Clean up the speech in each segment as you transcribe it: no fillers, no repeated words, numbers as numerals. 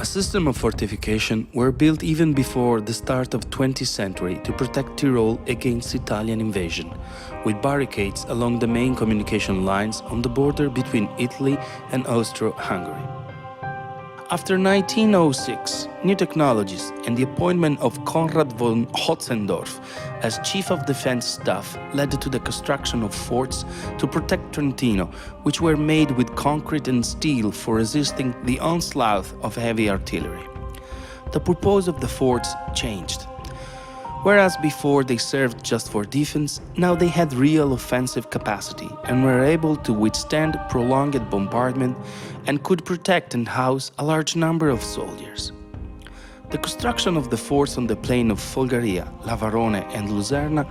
A system of fortification were built even before the start of 20th century to protect Tyrol against Italian invasion, with barricades along the main communication lines on the border between Italy and Austro-Hungary. After 1906, new technologies and the appointment of Konrad von Hotzendorf as Chief of Defense Staff led to the construction of forts to protect Trentino, which were made with concrete and steel for resisting the onslaught of heavy artillery. The purpose of the forts changed. Whereas before they served just for defense, now they had real offensive capacity and were able to withstand prolonged bombardment and could protect and house a large number of soldiers. The construction of the forts on the plain of Folgaria, Lavarone and Luserna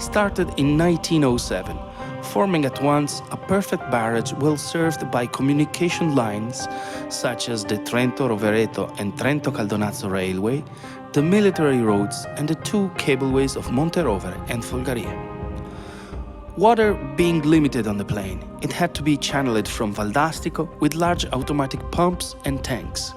started in 1907, forming at once a perfect barrage well served by communication lines such as the Trento-Rovereto and Trento-Caldonazzo Railway, the military roads and the two cableways of Monterovere and Folgaria. Water being limited on the plain, it had to be channeled from Valdastico with large automatic pumps and tanks.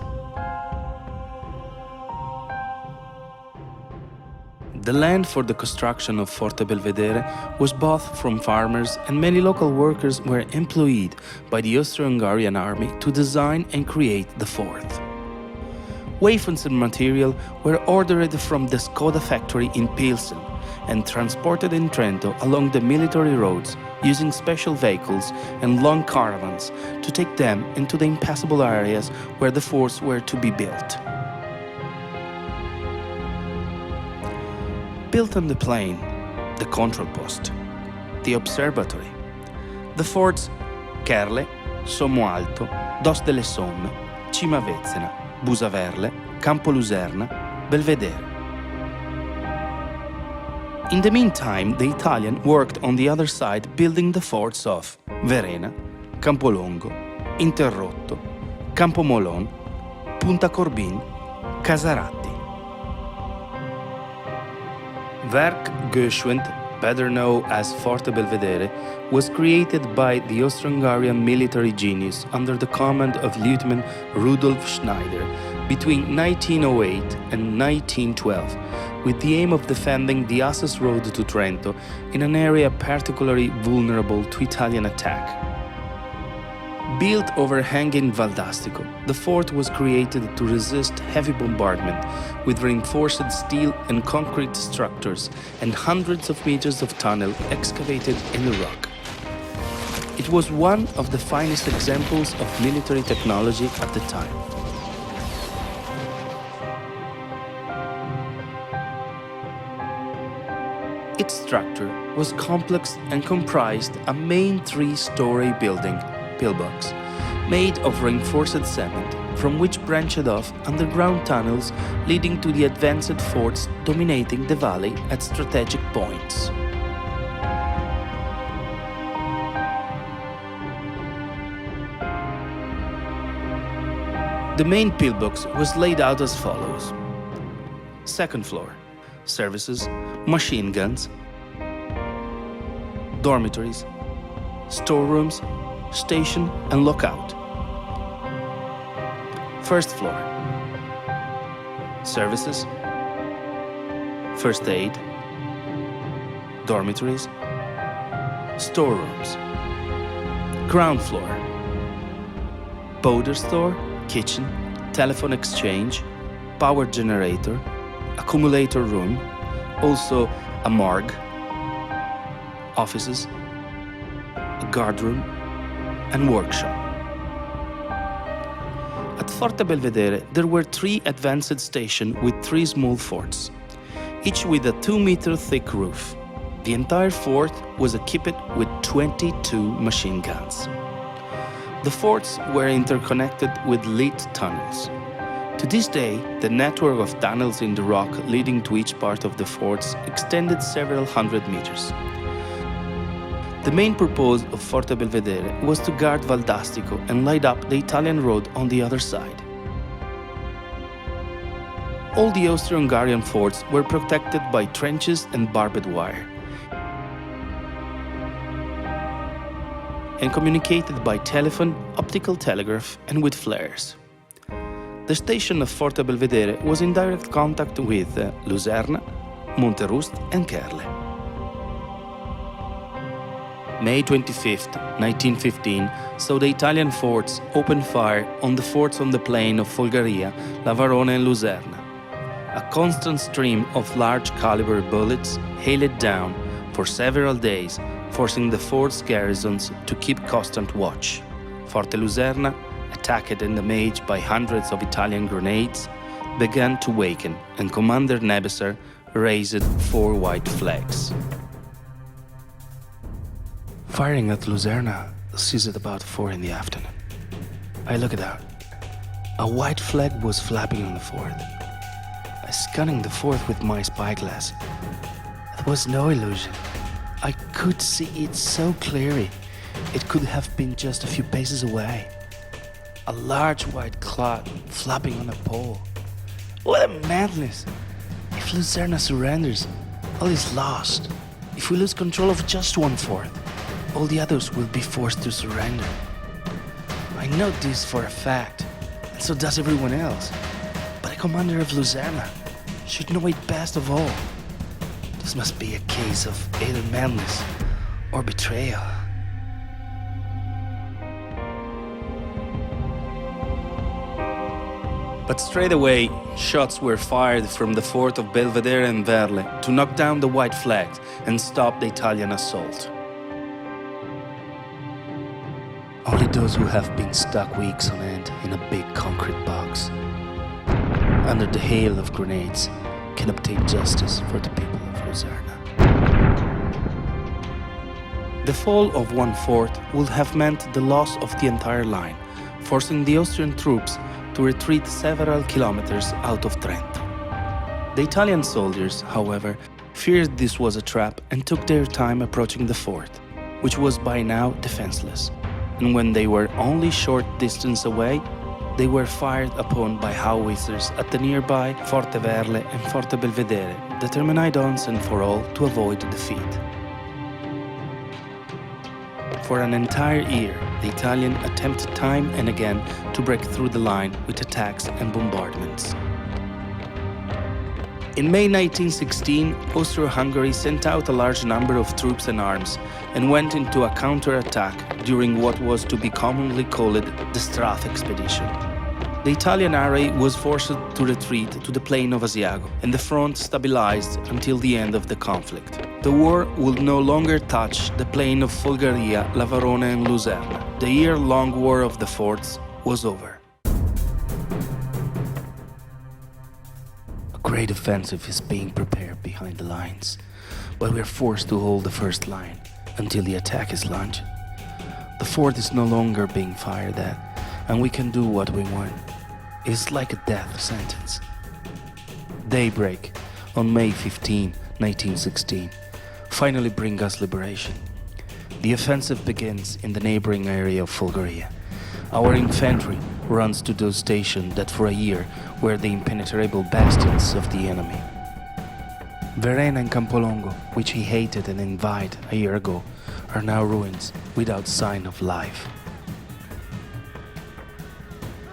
The land for the construction of Forte Belvedere was bought from farmers, and many local workers were employed by the Austro-Hungarian army to design and create the fort. Weapons and material were ordered from the Skoda factory in Pilsen and transported in Trento along the military roads using special vehicles and long caravans to take them into the impassable areas where the forts were to be built. Built on the plain, the control post, the observatory, the forts Kerle, Sommoalto, Dos delle Somme, Cimavezzena, Busaverle, Campo Luserna, Belvedere. In the meantime, the Italian worked on the other side building the forts of Verena, Campolongo, Interrotto, Campomolon, Punta Corbin, Casaratti. WERK-Gschwent, better known as Forte Belvedere, was created by the Austro-Hungarian military genius under the command of Lieutenant Rudolf Schneider between 1908 and 1912, with the aim of defending the access road to Trento in an area particularly vulnerable to Italian attack. Built overhanging Valdastico, the fort was created to resist heavy bombardment with reinforced steel and concrete structures and hundreds of meters of tunnel excavated in the rock. It was one of the finest examples of military technology at the time. Its structure was complex and comprised a main three-story building, pillbox, made of reinforced cement, from which branched off underground tunnels leading to the advanced forts dominating the valley at strategic points. The main pillbox was laid out as follows. Second floor, services, machine guns, dormitories, storerooms, station and lookout. First floor, services, first aid, dormitories, storerooms. Ground floor, powder store, kitchen, telephone exchange, power generator, accumulator room, also a morgue, offices, a guard room, and workshop. At Forte Belvedere, there were 3 advanced stations with 3 small forts, each with a 2-meter thick roof. The entire fort was equipped with 22 machine guns. The forts were interconnected with lit tunnels. To this day, the network of tunnels in the rock leading to each part of the forts extended several hundred meters. The main purpose of Forte Belvedere was to guard Valdastico and light up the Italian road on the other side. All the Austro-Hungarian forts were protected by trenches and barbed wire, and communicated by telephone, optical telegraph, and with flares. the station of Forte Belvedere was in direct contact with Luserna, Monterust and Kerle. May 25, 1915, saw the Italian forts open fire on the forts on the plain of Folgaria, Lavarone and Luserna. A constant stream of large-caliber bullets hailed down for several days, forcing the fort's garrisons to keep constant watch. Forte Luserna, attacked and damaged by hundreds of Italian grenades, began to weaken, and Commander Nebesser raised 4 white flags. Firing at Luserna ceased about 4 in the afternoon. I looked out. A white flag was flapping on the fort. I scanning the fort with my spyglass. It was no illusion. I could see it so clearly. It could have been just a few paces away. A large white cloud flapping on a pole. What a madness! If Luserna surrenders, all is lost. If we lose control of just one fort, all the others will be forced to surrender. I know this for a fact, and so does everyone else. But the commander of Luserna should know it best of all. This must be a case of either madness or betrayal. But straight away, shots were fired from the fort of Belvedere and Verle to knock down the white flags and stop the Italian assault. Only those who have been stuck weeks on end in a big concrete box, under the hail of grenades, can obtain justice for the people of Luserna. The fall of one fort would have meant the loss of the entire line, forcing the Austrian troops to retreat several kilometers out of Trento. The Italian soldiers, however, feared this was a trap and took their time approaching the fort, which was by now defenseless. And when they were only short distance away, they were fired upon by howitzers at the nearby Forte Verle and Forte Belvedere, determined once and for all to avoid defeat. For an entire year, the Italians attempted time and again to break through the line with attacks and bombardments. In May 1916, Austro-Hungary sent out a large number of troops and arms and went into a counter-attack during what was to be commonly called the Strath Expedition. The Italian array was forced to retreat to the plain of Asiago, and the front stabilized until the end of the conflict. The war would no longer touch the plain of Folgaria, Lavarone and Luserna. The year-long war of the forts was over. A great offensive is being prepared behind the lines, but we are forced to hold the first line until the attack is launched. The fort is no longer being fired at, and we can do what we want. It's like a death sentence. Daybreak on May 15, 1916, finally bring us liberation. The offensive begins in the neighboring area of Folgaria. Our infantry runs to those stations that for a year were the impenetrable bastions of the enemy. Verena and Campolongo, which he hated and envied a year ago, are now ruins without sign of life.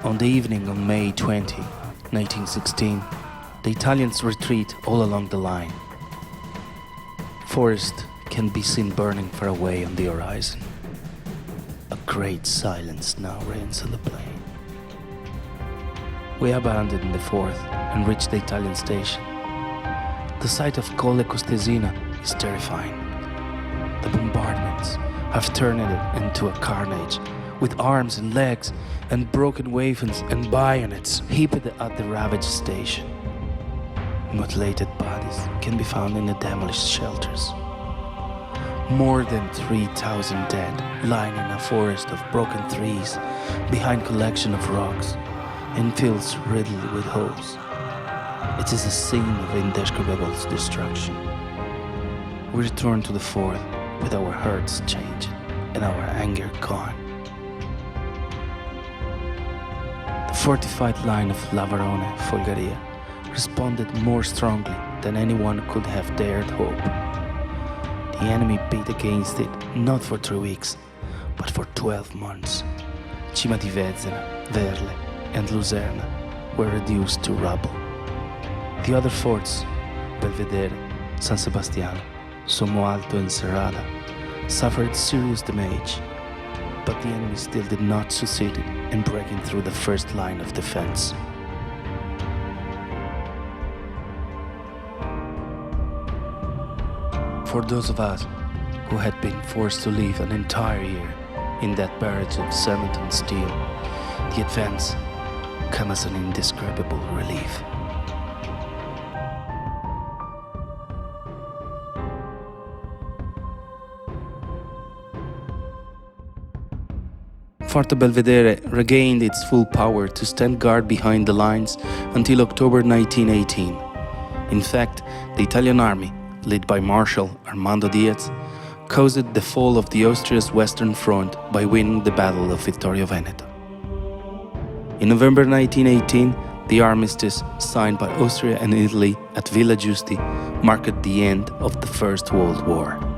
On the evening of May 20, 1916, the Italians retreat all along the line. Forest can be seen burning far away on the horizon. A great silence now reigns on the plain. We abandon the fort and reach the Italian station. The sight of Colle Costesina is terrifying. The bombardments have turned it into a carnage, with arms and legs and broken weapons and bayonets heaped at the ravaged station. Mutilated bodies can be found in the demolished shelters. More than 3,000 dead lying in a forest of broken trees behind collection of rocks and fields riddled with holes. It is a scene of indescribable destruction. We return to the fort with our hearts changed and our anger gone. The fortified line of Lavarone, Folgaria, responded more strongly than anyone could have dared hope. The enemy beat against it not for 3 weeks, but for 12 months. Cima di Vezena, Verle and Luserna were reduced to rubble. The other forts, Belvedere, San Sebastiano, Sommoalto and Serrada, suffered serious damage, but the enemy still did not succeed in breaking through the first line of defense. For those of us who had been forced to live an entire year in that barrage of cement and steel, the advance came as an indescribable relief. Forte Belvedere regained its full power to stand guard behind the lines until October 1918. In fact, the Italian army, led by Marshal Armando Diaz, caused the fall of the Austria's Western Front by winning the Battle of Vittorio Veneto. In November 1918, the armistice signed by Austria and Italy at Villa Giusti marked the end of the First World War.